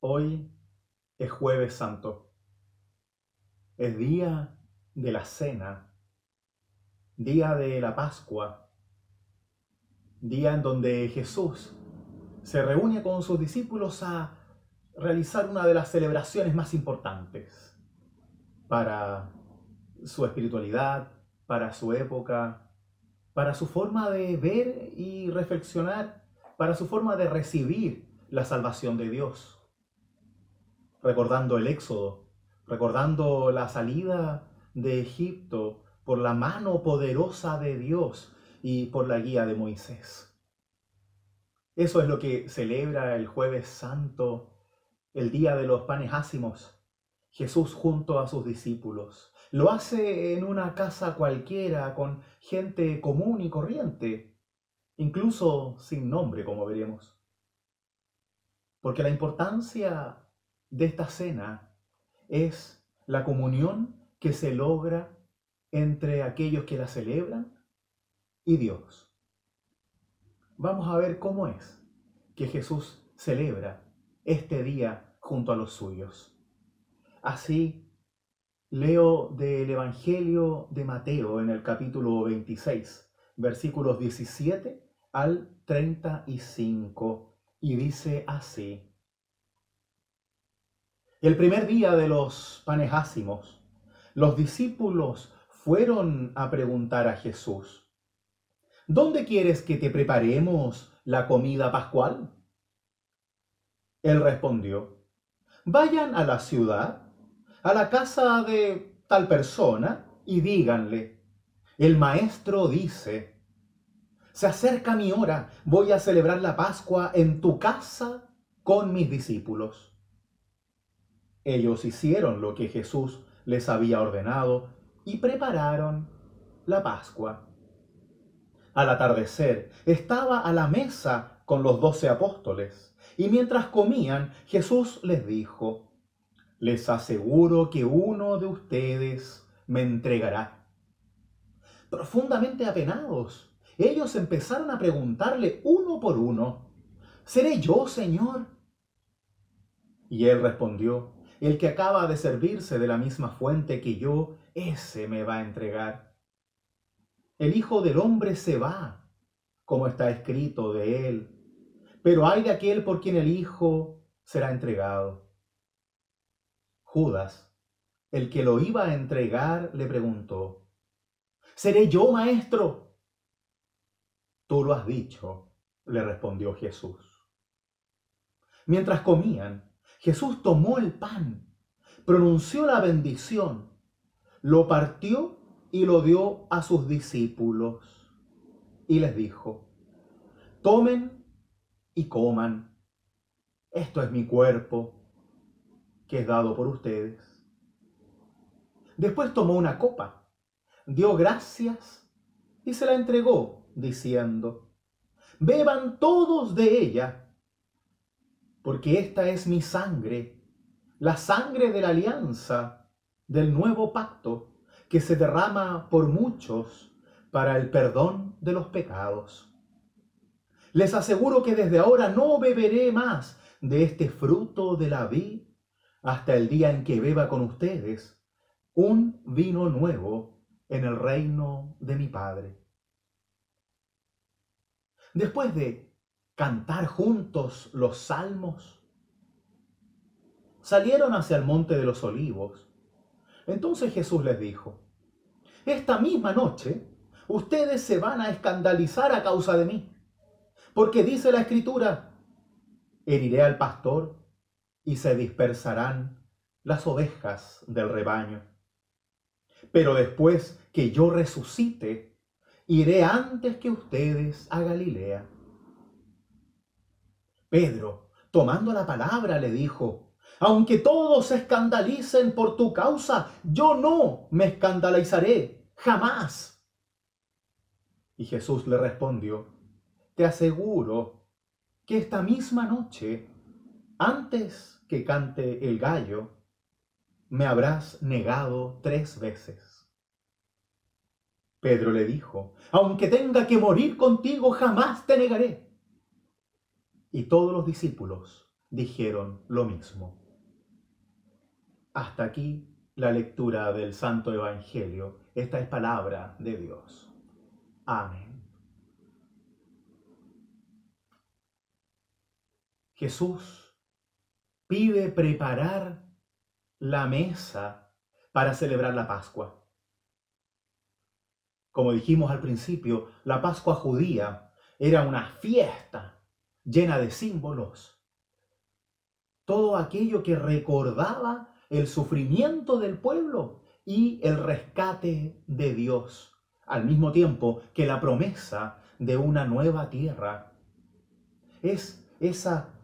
Hoy es Jueves Santo, es día de la cena, día de la Pascua, día en donde Jesús se reúne con sus discípulos a realizar una de las celebraciones más importantes para su espiritualidad, para su época, para su forma de ver y reflexionar, para su forma de recibir la salvación de Dios, recordando el Éxodo, recordando la salida de Egipto por la mano poderosa de Dios y por la guía de Moisés. Eso es lo que celebra el Jueves Santo, el día de los panes ácimos, Jesús junto a sus discípulos. Lo hace en una casa cualquiera, con gente común y corriente, incluso sin nombre, como veremos. Porque la importancia de esta cena es la comunión que se logra entre aquellos que la celebran y Dios. Vamos a ver cómo es que Jesús celebra este día junto a los suyos. Así leo del Evangelio de Mateo en el capítulo 26, versículos 17 al 35, y dice así: El primer día de los panes ácimos, los discípulos fueron a preguntar a Jesús: ¿Dónde quieres que te preparemos la comida pascual? Él respondió: Vayan a la ciudad, a la casa de tal persona, y díganle: El maestro dice, se acerca mi hora, voy a celebrar la Pascua en tu casa con mis discípulos. Ellos hicieron lo que Jesús les había ordenado y prepararon la Pascua. Al atardecer, estaba a la mesa con los 12 apóstoles, y mientras comían, Jesús les dijo: Les aseguro que uno de ustedes me entregará. Profundamente apenados, ellos empezaron a preguntarle uno por uno: ¿Seré yo, Señor? Y él respondió: El que acaba de servirse de la misma fuente que yo, ese me va a entregar. El Hijo del Hombre se va, como está escrito de él, pero ay de aquel por quien el Hijo será entregado. Judas, el que lo iba a entregar, le preguntó: ¿Seré yo, maestro? Tú lo has dicho, le respondió Jesús. Mientras comían, Jesús tomó el pan, pronunció la bendición, lo partió y lo dio a sus discípulos. Y les dijo: Tomen y coman. Esto es mi cuerpo, que es dado por ustedes. Después tomó una copa, dio gracias y se la entregó, diciendo: Beban todos de ella, porque esta es mi sangre, la sangre de la alianza, del nuevo pacto, que se derrama por muchos para el perdón de los pecados. Les aseguro que desde ahora no beberé más de este fruto de la vid hasta el día en que beba con ustedes un vino nuevo en el reino de mi Padre. Después de cantar juntos los salmos, salieron hacia el monte de los olivos. Entonces Jesús les dijo: Esta misma noche ustedes se van a escandalizar a causa de mí, porque dice la Escritura: Heriré al pastor y se dispersarán las ovejas del rebaño. Pero después que yo resucite, iré antes que ustedes a Galilea. Pedro, tomando la palabra, le dijo: Aunque todos se escandalicen por tu causa, yo no me escandalizaré, jamás. Y Jesús le respondió: Te aseguro que esta misma noche, antes que cante el gallo, me habrás negado 3 veces. Pedro le dijo: Aunque tenga que morir contigo, jamás te negaré. Y todos los discípulos dijeron lo mismo. Hasta aquí la lectura del Santo Evangelio. Esta es palabra de Dios. Amén. Jesús pide preparar la mesa para celebrar la Pascua. Como dijimos al principio, la Pascua judía era una fiesta llena de símbolos. Todo aquello que recordaba el sufrimiento del pueblo y el rescate de Dios, al mismo tiempo que la promesa de una nueva tierra. Es esa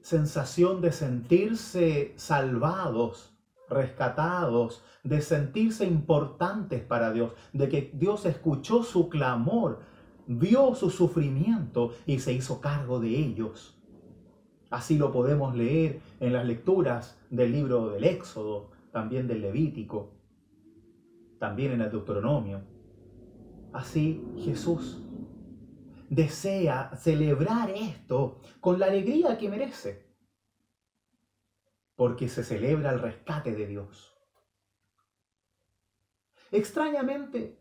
sensación de sentirse salvados, rescatados, de sentirse importantes para Dios, de que Dios escuchó su clamor, vio su sufrimiento y se hizo cargo de ellos. Así lo podemos leer en las lecturas del libro del Éxodo, también del Levítico, también en el Deuteronomio. Así Jesús desea celebrar esto con la alegría que merece, porque se celebra el rescate de Dios. Extrañamente,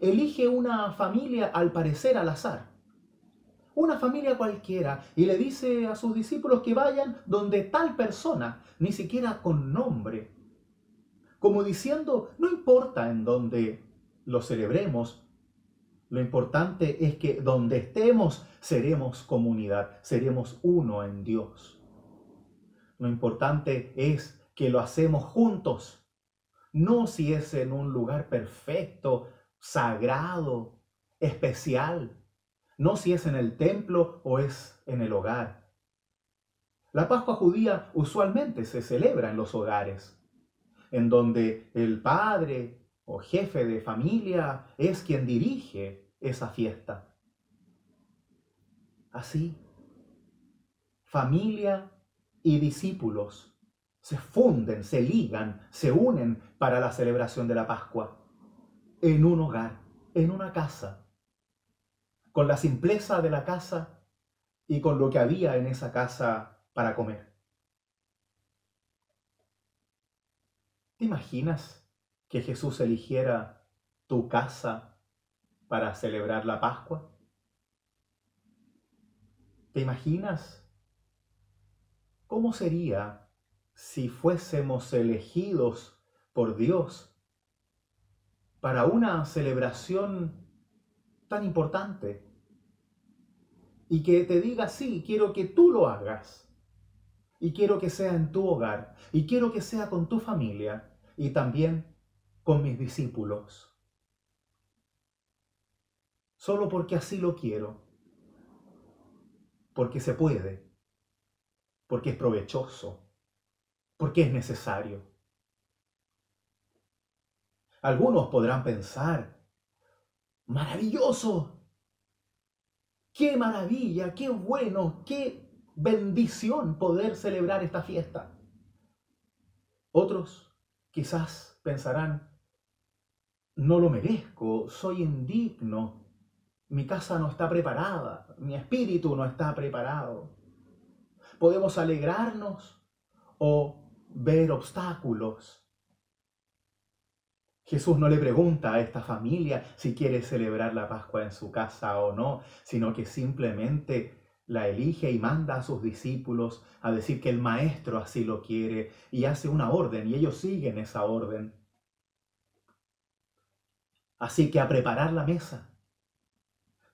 elige una familia al parecer al azar, una familia cualquiera, y le dice a sus discípulos que vayan donde tal persona, ni siquiera con nombre, como diciendo, no importa en dónde lo celebremos, lo importante es que donde estemos seremos comunidad, seremos uno en Dios. Lo importante es que lo hacemos juntos, no si es en un lugar perfecto, sagrado, especial, no si es en el templo o es en el hogar. La Pascua judía usualmente se celebra en los hogares, en donde el padre o jefe de familia es quien dirige esa fiesta. Así, familia y discípulos se funden, se ligan, se unen para la celebración de la Pascua en un hogar, en una casa, con la simpleza de la casa y con lo que había en esa casa para comer. ¿Te imaginas que Jesús eligiera tu casa para celebrar la Pascua? ¿Te imaginas cómo sería si fuésemos elegidos por Dios para una celebración tan importante? Y que te diga, sí, quiero que tú lo hagas. Y quiero que sea en tu hogar. Y quiero que sea con tu familia. Y también con mis discípulos. Solo porque así lo quiero. Porque se puede. Porque es provechoso. Porque es necesario. Algunos podrán pensar, maravilloso. ¡Qué maravilla! ¡Qué bueno! ¡Qué bendición poder celebrar esta fiesta! Otros quizás pensarán, no lo merezco, soy indigno, mi casa no está preparada, mi espíritu no está preparado. Podemos alegrarnos o ver obstáculos. Jesús no le pregunta a esta familia si quiere celebrar la Pascua en su casa o no, sino que simplemente la elige y manda a sus discípulos a decir que el Maestro así lo quiere y hace una orden y ellos siguen esa orden. Así que a preparar la mesa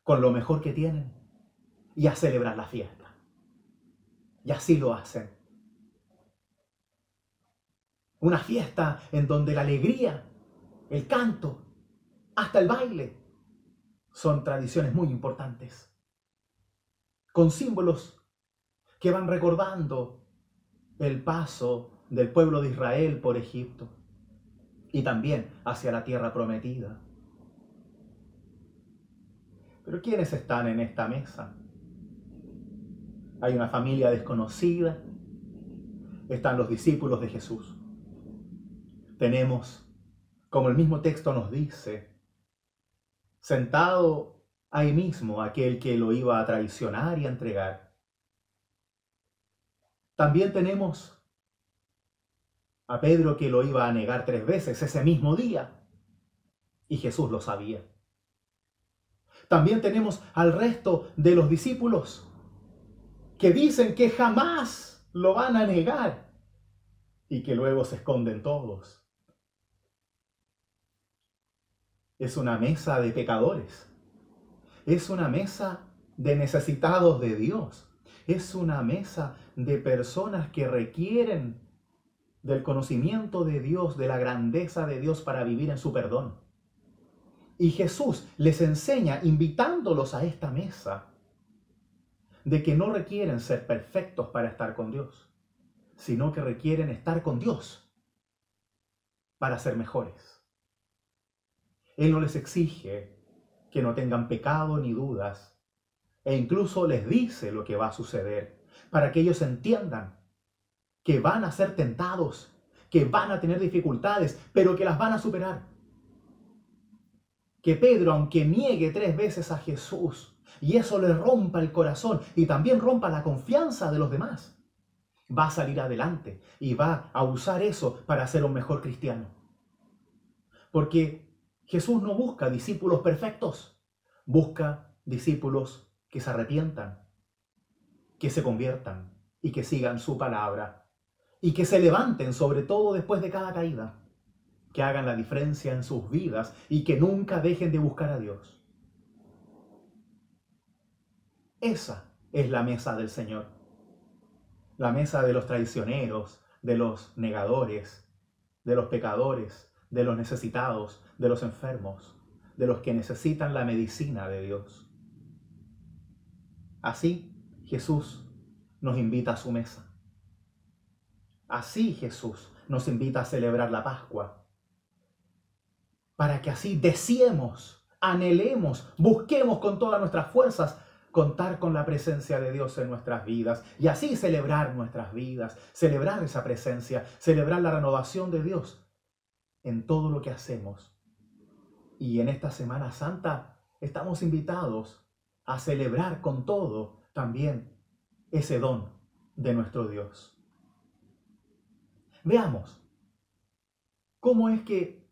con lo mejor que tienen y a celebrar la fiesta. Y así lo hacen. Una fiesta en donde la alegría, el canto, hasta el baile, son tradiciones muy importantes, con símbolos que van recordando el paso del pueblo de Israel por Egipto y también hacia la tierra prometida. Pero ¿quiénes están en esta mesa? Hay una familia desconocida, están los discípulos de Jesús. Tenemos, como el mismo texto nos dice, sentado ahí mismo aquel que lo iba a traicionar y a entregar. También tenemos a Pedro que lo iba a negar 3 veces ese mismo día. Y Jesús lo sabía. También tenemos al resto de los discípulos que dicen que jamás lo van a negar y que luego se esconden todos. Es una mesa de pecadores. Es una mesa de necesitados de Dios. Es una mesa de personas que requieren del conocimiento de Dios, de la grandeza de Dios para vivir en su perdón. Y Jesús les enseña, invitándolos a esta mesa, de que no requieren ser perfectos para estar con Dios, sino que requieren estar con Dios para ser mejores. Él no les exige que no tengan pecado ni dudas, e incluso les dice lo que va a suceder, para que ellos entiendan que van a ser tentados, que van a tener dificultades, pero que las van a superar. Que Pedro, aunque niegue 3 veces a Jesús, y eso le rompa el corazón y también rompa la confianza de los demás, va a salir adelante y va a usar eso para ser un mejor cristiano. Porque Jesús no busca discípulos perfectos, busca discípulos que se arrepientan, que se conviertan y que sigan su palabra y que se levanten, sobre todo después de cada caída, que hagan la diferencia en sus vidas y que nunca dejen de buscar a Dios. Esa es la mesa del Señor. La mesa de los traicioneros, de los negadores, de los pecadores, de los necesitados, de los enfermos, de los que necesitan la medicina de Dios. Así Jesús nos invita a su mesa. Así Jesús nos invita a celebrar la Pascua, para que así deseemos, anhelemos, busquemos con todas nuestras fuerzas contar con la presencia de Dios en nuestras vidas y así celebrar nuestras vidas, celebrar esa presencia, celebrar la renovación de Dios en todo lo que hacemos. Y en esta Semana Santa estamos invitados a celebrar con todo también ese don de nuestro Dios. Veamos cómo es que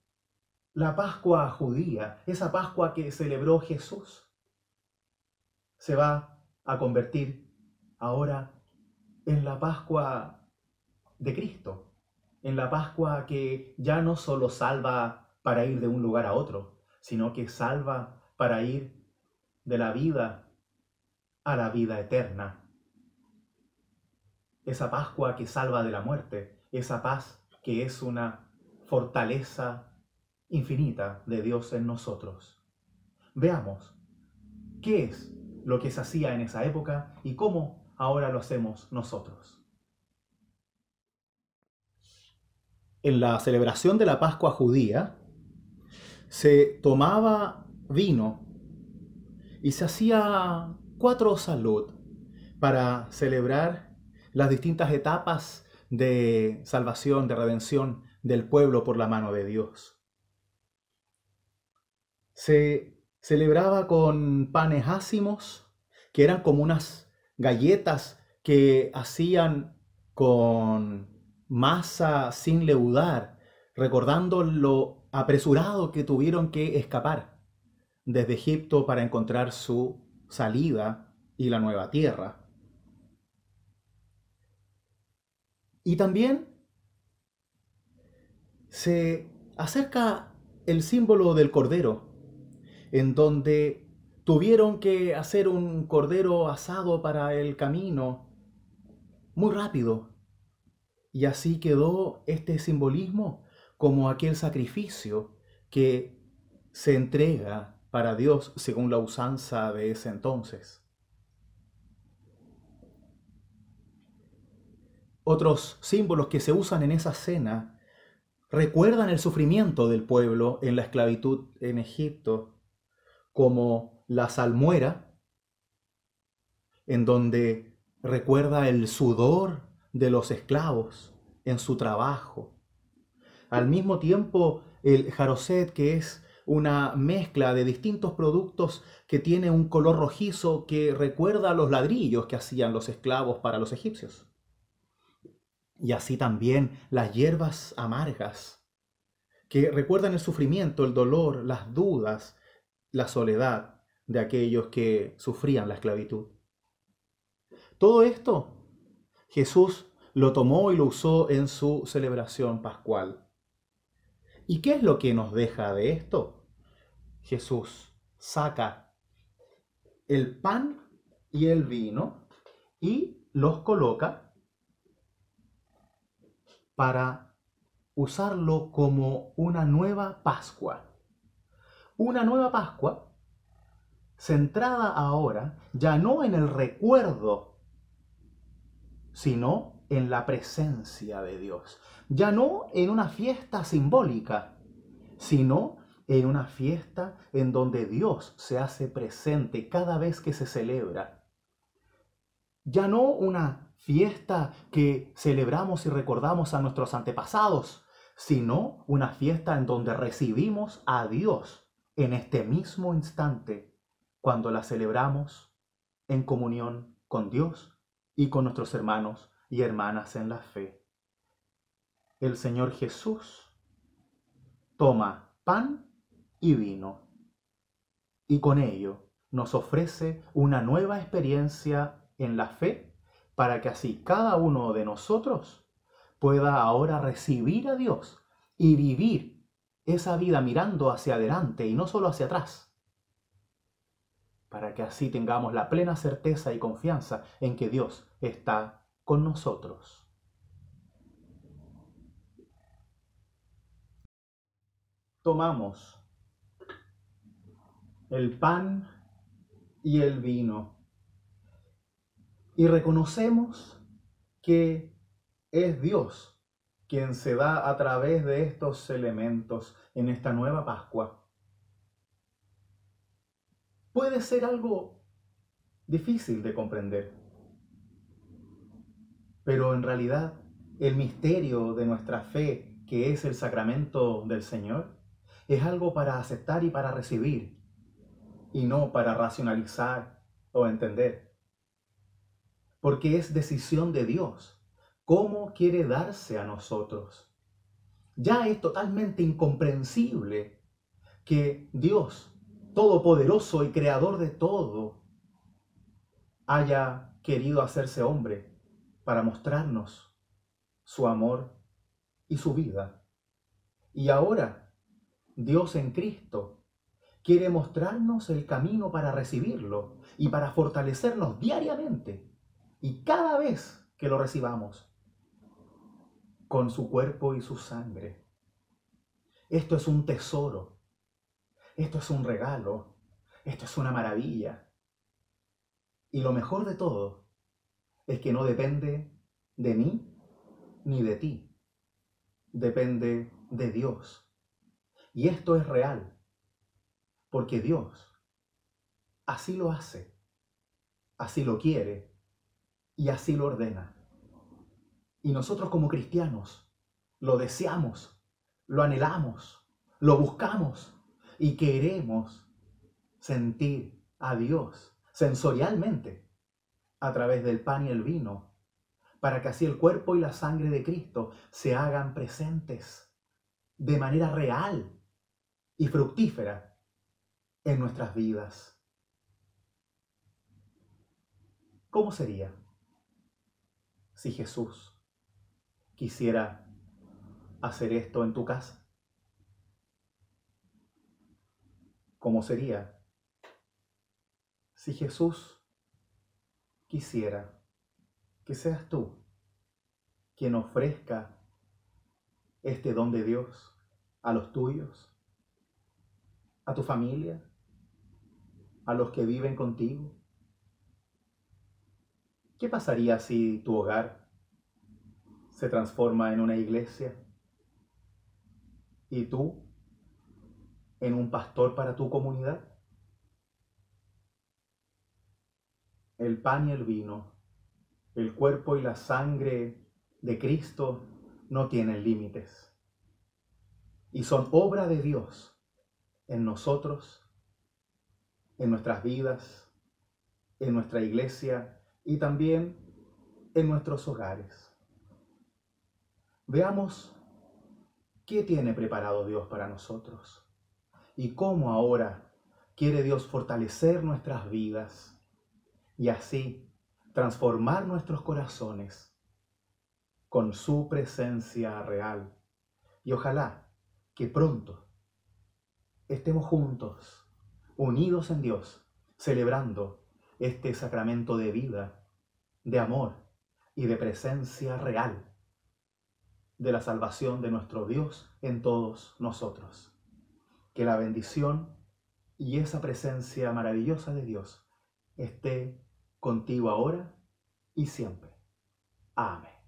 la Pascua judía, esa Pascua que celebró Jesús, se va a convertir ahora en la Pascua de Cristo, en la Pascua que ya no solo salva para ir de un lugar a otro, sino que salva para ir de la vida a la vida eterna. Esa Pascua que salva de la muerte, esa paz que es una fortaleza infinita de Dios en nosotros. Veamos qué es lo que se hacía en esa época y cómo ahora lo hacemos nosotros. En la celebración de la Pascua judía se tomaba vino y se hacía 4 salud para celebrar las distintas etapas de salvación, de redención del pueblo por la mano de Dios. Se celebraba con panes ácimos, que eran como unas galletas que hacían con masa sin leudar, recordando lo apresurado que tuvieron que escapar desde Egipto para encontrar su salida y la nueva tierra. Y también se acerca el símbolo del cordero, en donde tuvieron que hacer un cordero asado para el camino muy rápido. Y así quedó este simbolismo como aquel sacrificio que se entrega para Dios según la usanza de ese entonces. Otros símbolos que se usan en esa cena recuerdan el sufrimiento del pueblo en la esclavitud en Egipto, como la salmuera, en donde recuerda el sudor de los esclavos en su trabajo. Al mismo tiempo, el jaroset, que es una mezcla de distintos productos que tiene un color rojizo que recuerda a los ladrillos que hacían los esclavos para los egipcios. y así también las hierbas amargas, que recuerdan el sufrimiento, el dolor, las dudas, la soledad de aquellos que sufrían la esclavitud. Todo esto Jesús lo tomó y lo usó en su celebración pascual. ¿Y qué es lo que nos deja de esto? Jesús saca el pan y el vino y los coloca para usarlo como una nueva Pascua. Una nueva Pascua centrada ahora ya no en el recuerdo, sino en la presencia de Dios. Ya no en una fiesta simbólica, sino en una fiesta en donde Dios se hace presente cada vez que se celebra. Ya no una fiesta que celebramos y recordamos a nuestros antepasados, sino una fiesta en donde recibimos a Dios en este mismo instante, cuando la celebramos en comunión con Dios y con nuestros hermanos y hermanas en la fe. El Señor Jesús toma pan y vino y con ello nos ofrece una nueva experiencia en la fe para que así cada uno de nosotros pueda ahora recibir a Dios y vivir esa vida mirando hacia adelante y no solo hacia atrás, para que así tengamos la plena certeza y confianza en que Dios está con nosotros. Tomamos el pan y el vino y reconocemos que es Dios quien se da a través de estos elementos en esta nueva Pascua. Puede ser algo difícil de comprender, pero en realidad el misterio de nuestra fe, que es el sacramento del Señor, es algo para aceptar y para recibir, y no para racionalizar o entender. Porque es decisión de Dios cómo quiere darse a nosotros. Ya es totalmente incomprensible que Dios, todopoderoso y creador de todo, haya querido hacerse hombre para mostrarnos su amor y su vida. Y ahora, Dios en Cristo quiere mostrarnos el camino para recibirlo y para fortalecernos diariamente y cada vez que lo recibamos con su cuerpo y su sangre. Esto es un tesoro, esto es un regalo, esto es una maravilla. Y lo mejor de todo es que no depende de mí ni de ti, depende de Dios. Y esto es real, porque Dios así lo hace, así lo quiere y así lo ordena. Y nosotros como cristianos lo deseamos, lo anhelamos, lo buscamos y queremos sentir a Dios sensorialmente a través del pan y el vino, para que así el cuerpo y la sangre de Cristo se hagan presentes de manera real y fructífera en nuestras vidas. ¿Cómo sería si Jesús quisiera hacer esto en tu casa? ¿Cómo sería si Jesús quisiera que seas tú quien ofrezca este don de Dios a los tuyos, a tu familia, a los que viven contigo? ¿Qué pasaría si tu hogar se transforma en una iglesia y tú en un pastor para tu comunidad? El pan y el vino, el cuerpo y la sangre de Cristo no tienen límites y son obra de Dios en nosotros, en nuestras vidas, en nuestra iglesia y también en nuestros hogares. veamos qué tiene preparado Dios para nosotros y cómo ahora quiere Dios fortalecer nuestras vidas y así transformar nuestros corazones con su presencia real. Y ojalá que pronto estemos juntos, unidos en Dios, celebrando este sacramento de vida, de amor y de presencia real de la salvación de nuestro Dios en todos nosotros. Que la bendición y esa presencia maravillosa de Dios esté contigo ahora y siempre. Amén.